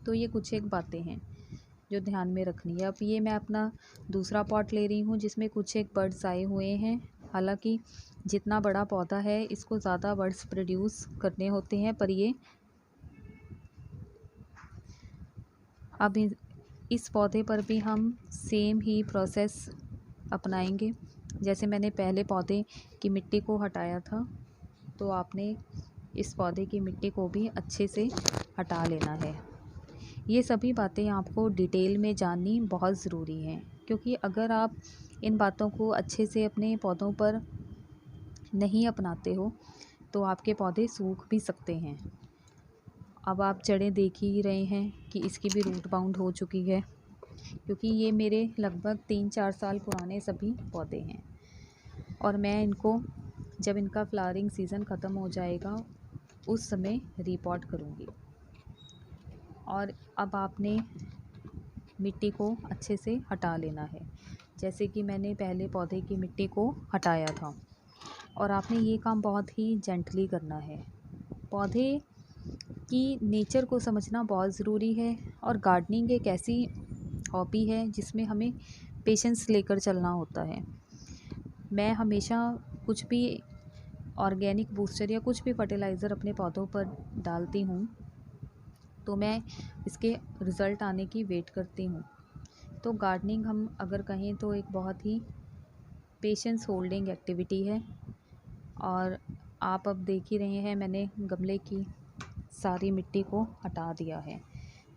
तो ये कुछ एक बातें हैं जो ध्यान में रखनी है। अब ये मैं अपना दूसरा पॉट ले रही हूँ जिसमें कुछ एक बर्ड्स आए हुए हैं। हालांकि जितना बड़ा पौधा है इसको ज़्यादा बर्ड्स प्रोड्यूस करने होते हैं, पर ये अब इस पौधे पर भी हम सेम ही प्रोसेस अपनाएंगे। जैसे मैंने पहले पौधे की मिट्टी को हटाया था, तो आपने इस पौधे की मिट्टी को भी अच्छे से हटा लेना है। ये सभी बातें आपको डिटेल में जाननी बहुत ज़रूरी हैं, क्योंकि अगर आप इन बातों को अच्छे से अपने पौधों पर नहीं अपनाते हो तो आपके पौधे सूख भी सकते हैं। अब आप जड़ें देख ही रहे हैं कि इसकी भी रूट बाउंड हो चुकी है, क्योंकि ये मेरे लगभग 3-4 साल पुराने सभी पौधे हैं और मैं इनको जब इनका फ्लावरिंग सीज़न ख़त्म हो जाएगा उस समय रिपॉट करूँगी। और अब आपने मिट्टी को अच्छे से हटा लेना है, जैसे कि मैंने पहले पौधे की मिट्टी को हटाया था। और आपने ये काम बहुत ही जेंटली करना है। पौधे की नेचर को समझना बहुत ज़रूरी है और गार्डनिंग एक ऐसी हॉबी है जिसमें हमें पेशेंस लेकर चलना होता है। मैं हमेशा कुछ भी ऑर्गेनिक बूस्टर या कुछ भी फर्टिलाइज़र अपने पौधों पर डालती हूँ तो मैं इसके रिज़ल्ट आने की वेट करती हूँ। तो गार्डनिंग हम अगर कहें तो एक बहुत ही पेशेंस होल्डिंग एक्टिविटी है। और आप अब देख ही रहे हैं मैंने गमले की सारी मिट्टी को हटा दिया है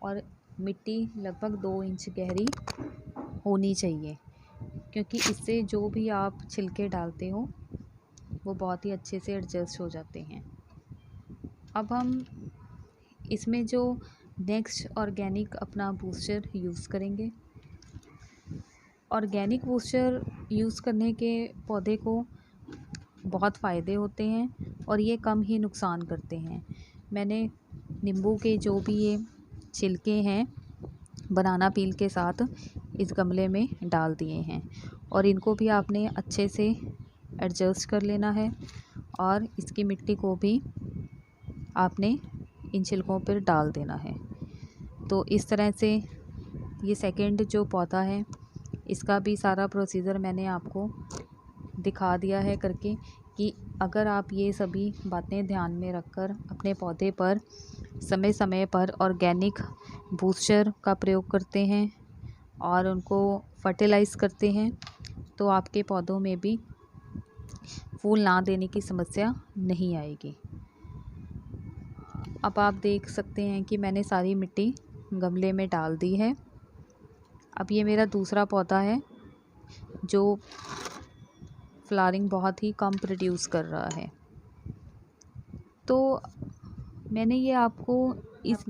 और मिट्टी लगभग 2 इंच गहरी होनी चाहिए, क्योंकि इससे जो भी आप छिलके डालते हो वो बहुत ही अच्छे से एडजस्ट हो जाते हैं। अब हम इसमें जो नेक्स्ट ऑर्गेनिक अपना बूस्टर यूज़ करेंगे। ऑर्गेनिक बूस्टर यूज़ करने के पौधे को बहुत फ़ायदे होते हैं और ये कम ही नुकसान करते हैं। मैंने नींबू के जो भी ये छिलके हैं बनाना पील के साथ इस गमले में डाल दिए हैं और इनको भी आपने अच्छे से एडजस्ट कर लेना है और इसकी मिट्टी को भी आपने इन छिलकों पर डाल देना है। तो इस तरह से ये सेकंड जो पौधा है इसका भी सारा प्रोसीजर मैंने आपको दिखा दिया है करके, कि अगर आप ये सभी बातें ध्यान में रखकर अपने पौधे पर समय समय पर ऑर्गेनिक बूस्टर का प्रयोग करते हैं और उनको फर्टिलाइज़ करते हैं तो आपके पौधों में भी फूल ना देने की समस्या नहीं आएगी। अब आप देख सकते हैं कि मैंने सारी मिट्टी गमले में डाल दी है। अब ये मेरा दूसरा पौधा है जो फ्लावरिंग बहुत ही कम प्रोड्यूस कर रहा है। तो मैंने ये आपको इस